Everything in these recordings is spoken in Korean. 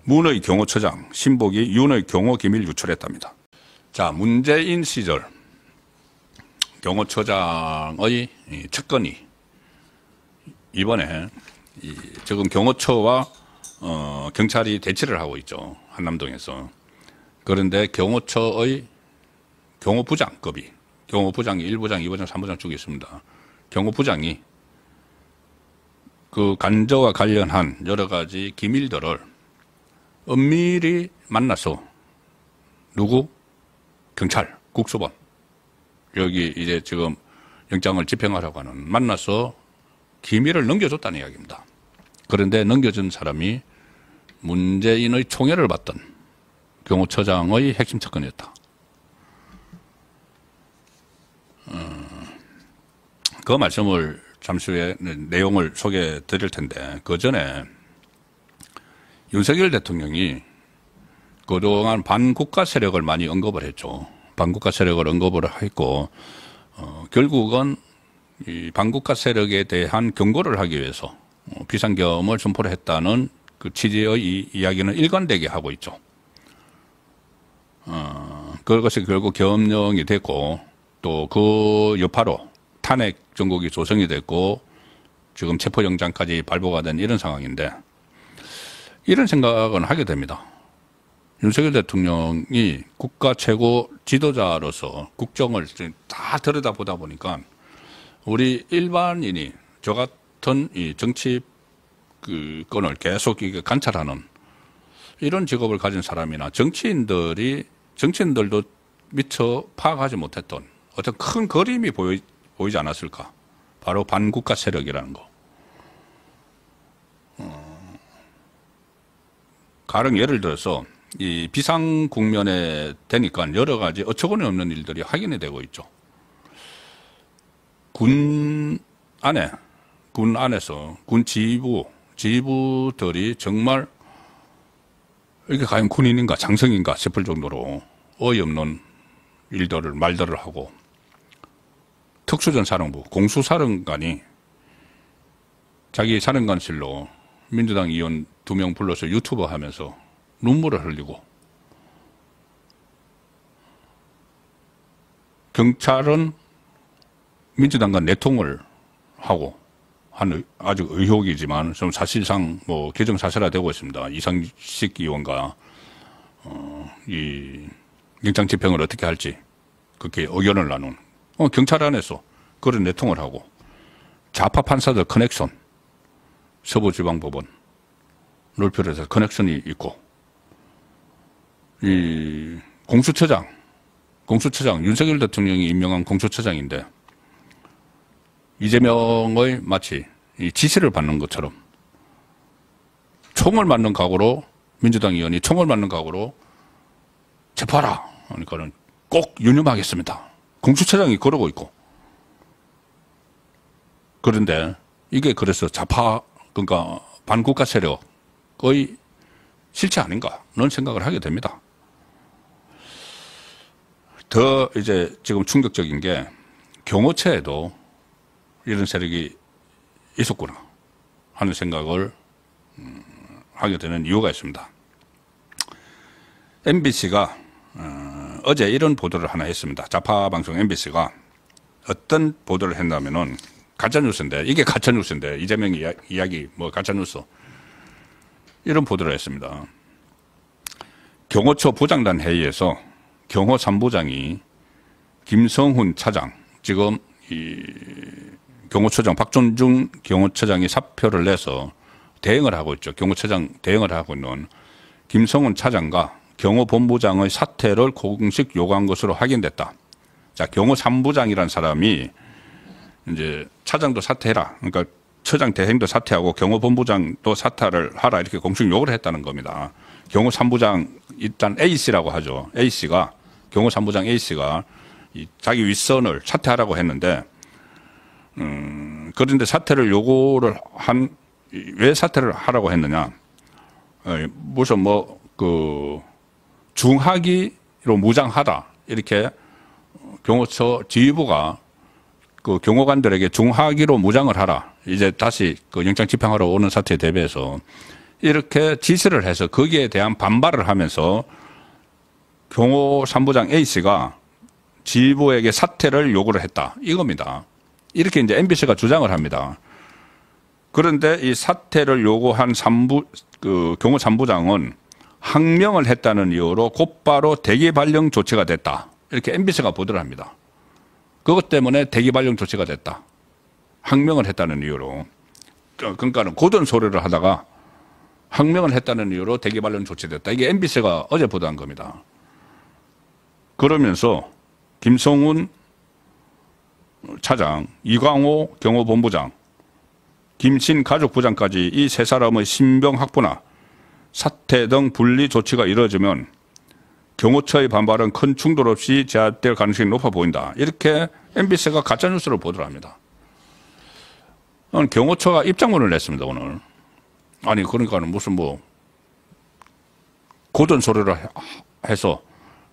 문의 경호처장 신복이 윤의 경호 기밀 유출했답니다. 자, 문재인 시절 경호처장의 측근이 이번에 지금 경호처와 경찰이 대치를 하고 있죠. 한남동에서. 그런데 경호처의 경호부장급이, 경호부장이 1부장, 2부장, 3부장 쭉 있습니다. 경호부장이 그 간저와 관련한 여러 가지 기밀들을 은밀히 만나서 누구? 경찰, 국수본. 여기 이제 지금 영장을 집행하라고 하는 만나서 기밀을 넘겨줬다는 이야기입니다. 그런데 넘겨준 사람이 문재인의 총애를 받던 경호처장의 핵심 측근이었다. 그 말씀을 잠시 후에 내용을 소개해 드릴 텐데, 그 전에 윤석열 대통령이 그동안 반국가 세력을 많이 언급을 했죠. 반국가 세력을 언급을 했고, 결국은 이 반국가 세력에 대한 경고를 하기 위해서 비상계엄을 선포를 했다는 그 취지의 이 이야기는 일관되게 하고 있죠. 그것이 결국 계엄령이 됐고, 또 그 여파로 탄핵 정국이 조성이 됐고, 지금 체포영장까지 발부가 된 이런 상황인데, 이런 생각은 하게 됩니다. 윤석열 대통령이 국가 최고 지도자로서 국정을 다 들여다보다 보니까 우리 일반인이 저 같은 이 정치권을 계속 관찰하는 이런 직업을 가진 사람이나 정치인들도 미처 파악하지 못했던 어떤 큰 그림이 보이지 않았을까. 바로 반국가 세력이라는 거. 가령 예를 들어서 이 비상 국면에 되니까 여러 가지 어처구니 없는 일들이 확인이 되고 있죠. 군 안에서 군 지휘부들이 정말 이게 과연 군인인가 장성인가 싶을 정도로 어이없는 말들을 하고, 특수전사령부 공수사령관이 자기 사령관실로 민주당 의원 2명 불러서 유튜브 하면서 눈물을 흘리고, 경찰은 민주당과 내통을 하고 한 아주 의혹이지만 좀 사실상 뭐 기정사실화되고 있습니다. 이상식 의원과 이 영장 집행을 어떻게 할지 그렇게 의견을 나눈 경찰 안에서 그런 내통을 하고, 좌파 판사들 커넥션 서부지방법원 롤표에서 커넥션이 있고, 이 공수처장 윤석열 대통령이 임명한 공수처장인데 이재명의 마치 이 지시를 받는 것처럼 총을 맞는 각오로, 민주당 의원이 총을 맞는 각오로 체포하라. 그러니까는 꼭 유념하겠습니다. 공수처장이 그러고 있고. 그런데 이게 그래서 좌파, 그러니까 반국가 세력의 실체 아닌가는 생각을 하게 됩니다. 더 이제 지금 충격적인 게 경호처에도 이런 세력이 있었구나 하는 생각을 하게 되는 이유가 있습니다. MBC가 어제 이런 보도를 하나 했습니다. 좌파 방송 MBC가 어떤 보도를 했냐면은 가짜뉴스인데, 이게 가짜뉴스인데, 이재명 이야기 뭐 가짜뉴스, 이런 보도를 했습니다. 경호처 부장단 회의에서 경호 3부장이 김성훈 차장, 지금 이 경호처장 박존중 경호처장이 사표를 내서 대행을 하고 있죠. 경호처장 대행을 하고 있는 김성훈 차장과 경호본부장의 사퇴를 공식 요구한 것으로 확인됐다. 자, 경호 3부장이라는 사람이 이제 차장도 사퇴해라. 그러니까 처장 대행도 사퇴하고 경호본부장도 사퇴를 하라. 이렇게 공식 요구를 했다는 겁니다. 경호 3부장 일단 A씨라고 하죠. A씨가, 경호 3부장 A씨가 자기 윗선을 사퇴하라고 했는데, 그런데 사퇴를 요구를 왜 사퇴를 하라고 했느냐. 무슨 중하기로 무장하다. 이렇게 경호처 지휘부가 그 경호관들에게 중하기로 무장을 하라. 이제 다시 그 영장 집행하러 오는 사태에 대비해서 이렇게 지시를 해서 거기에 대한 반발을 하면서 경호 3부장 A씨가 지휘부에게 사퇴를 요구를 했다. 이겁니다. 이렇게 이제 MBC가 주장을 합니다. 그런데 이 사퇴를 요구한 경호 3부장은 항명을 했다는 이유로 곧바로 대기 발령 조치가 됐다. 이렇게 MBC가 보도를 합니다. 그것 때문에 대기 발령 조치가 됐다. 항명을 했다는 이유로. 그러니까는 고전 소리를 하다가 항명을 했다는 이유로 대기 발령 조치됐다. 이게 MBC가 어제 보도한 겁니다. 그러면서 김성훈 차장, 이광호 경호본부장, 김신 가족부장까지 이 세 사람의 신병 확보나 사퇴 등 분리 조치가 이루어지면 경호처의 반발은 큰 충돌 없이 제압될 가능성이 높아 보인다. 이렇게 MBC가 가짜뉴스를 보도를 합니다. 경호처가 입장문을 냈습니다, 오늘. 아니, 그러니까는 무슨 뭐, 고전 소리를 해서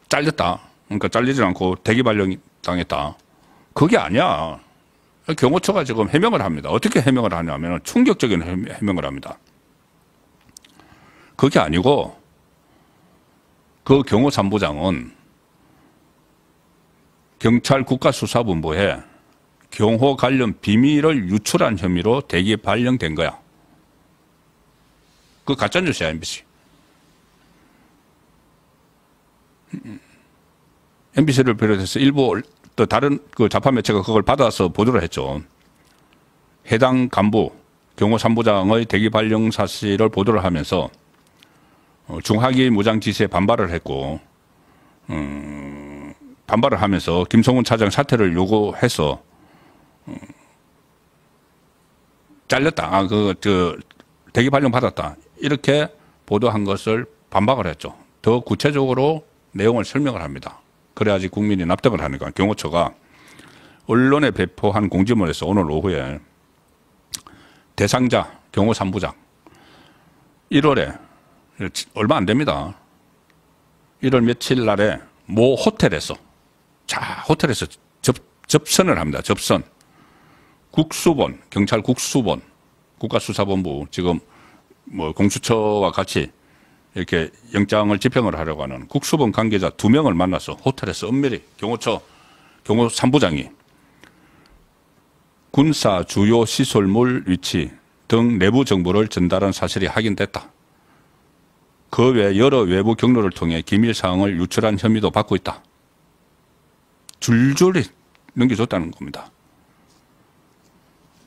잘렸다. 그러니까 잘리지 않고 대기 발령 당했다. 그게 아니야. 경호처가 지금 해명을 합니다. 어떻게 해명을 하냐면 충격적인 해명을 합니다. 그게 아니고 그 경호 3부장은 경찰 국가수사본부에 경호 관련 비밀을 유출한 혐의로 대기 발령된 거야. 그 가짜뉴스야, MBC. MBC를 비롯해서 일부 또 다른 그 좌파 매체가 그걸 받아서 보도를 했죠. 해당 간부 경호 3부장의 대기 발령 사실을 보도를 하면서 중하기 무장 지시에 반발을 했고, 반발을 하면서 김성훈 차장 사퇴를 요구해서 잘렸다. 대기 발령 받았다. 이렇게 보도한 것을 반박을 했죠. 더 구체적으로 내용을 설명을 합니다. 그래야지 국민이 납득을 하니까. 경호처가 언론에 배포한 공지문에서 오늘 오후에 대상자 경호 3부장 1월에 얼마 안 됩니다. 1월 며칠 날에 모 호텔에서 호텔에서 접선을 합니다. 접선. 국수본, 경찰 국수본, 국가수사본부 지금 뭐 공수처와 같이 이렇게 영장을 집행을 하려고 하는 국수본 관계자 2명을 만나서 호텔에서 은밀히 경호 3부장이 군사 주요 시설물 위치 등 내부 정보를 전달한 사실이 확인됐다. 그 외 여러 외부 경로를 통해 기밀 사항을 유출한 혐의도 받고 있다. 줄줄이 넘겨줬다는 겁니다.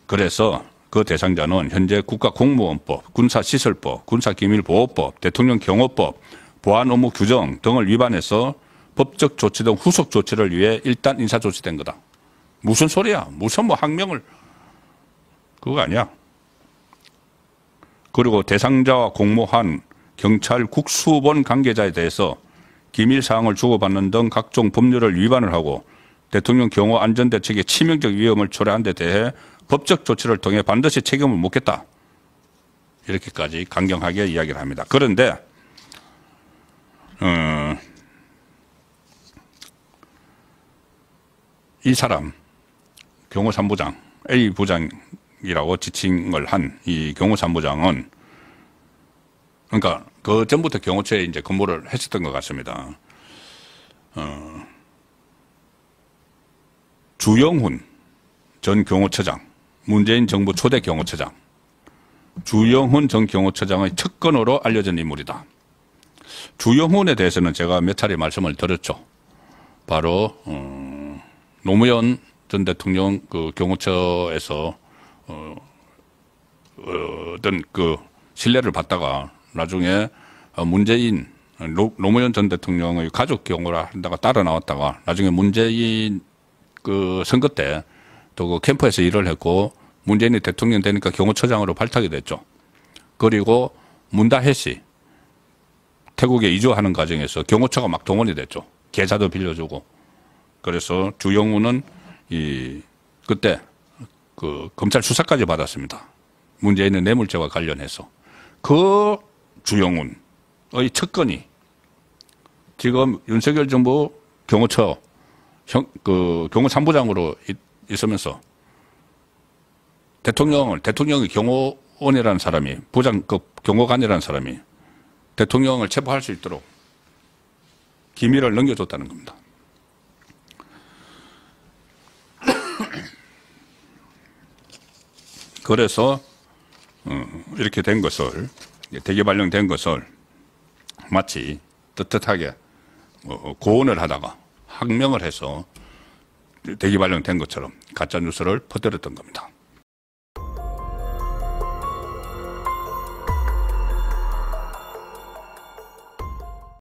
그래서 그 대상자는 현재 국가공무원법, 군사시설법, 군사기밀보호법, 대통령경호법, 보안업무규정 등을 위반해서 법적 조치 등 후속 조치를 위해 일단 인사조치된 거다. 무슨 소리야? 무슨 뭐 항명을. 그거 아니야. 그리고 대상자와 공모한 경찰 국수본 관계자에 대해서 기밀사항을 주고받는 등 각종 법률을 위반을 하고 대통령 경호 안전대책에 치명적 위험을 초래한 데 대해 법적 조치를 통해 반드시 책임을 묻겠다. 이렇게까지 강경하게 이야기를 합니다. 그런데 이 사람 경호 3부장 A 부장이라고 지칭을 한 이 경호 3부장은 그러니까 그 전부터 경호처에 이제 근무를 했었던 것 같습니다. 주영훈 전 경호처장, 문재인 정부 초대 경호처장, 주영훈 전 경호처장의 측근으로 알려진 인물이다. 주영훈에 대해서는 제가 몇 차례 말씀을 드렸죠. 바로 노무현 전 대통령 그 경호처에서 어떤 그 신뢰를 받다가 나중에 문재인 노무현 전 대통령의 가족 경호를 한다가 따라 나왔다가 나중에 문재인 그 선거 때 또 그 캠프에서 일을 했고 문재인이 대통령 되니까 경호처장으로 발탁이 됐죠. 그리고 문다혜 씨 태국에 이주하는 과정에서 경호처가 막 동원이 됐죠. 계좌도 빌려주고. 그래서 주영훈은 그때 그 검찰 수사까지 받았습니다. 문재인의 뇌물죄와 관련해서. 그 주영훈의 측근이 지금 윤석열 정부 경호처 경호 3부장으로 있으면서 대통령의 경호 최고원이라는 사람이 부장급 경호관이라는 사람이 대통령을 체포할 수 있도록 기밀을 넘겨줬다는 겁니다. 그래서 이렇게 된 것을 대기 발령된 것을 마치 떳떳하게 고언을 하다가 항명을 해서 대기 발령된 것처럼 가짜 뉴스를 퍼뜨렸던 겁니다.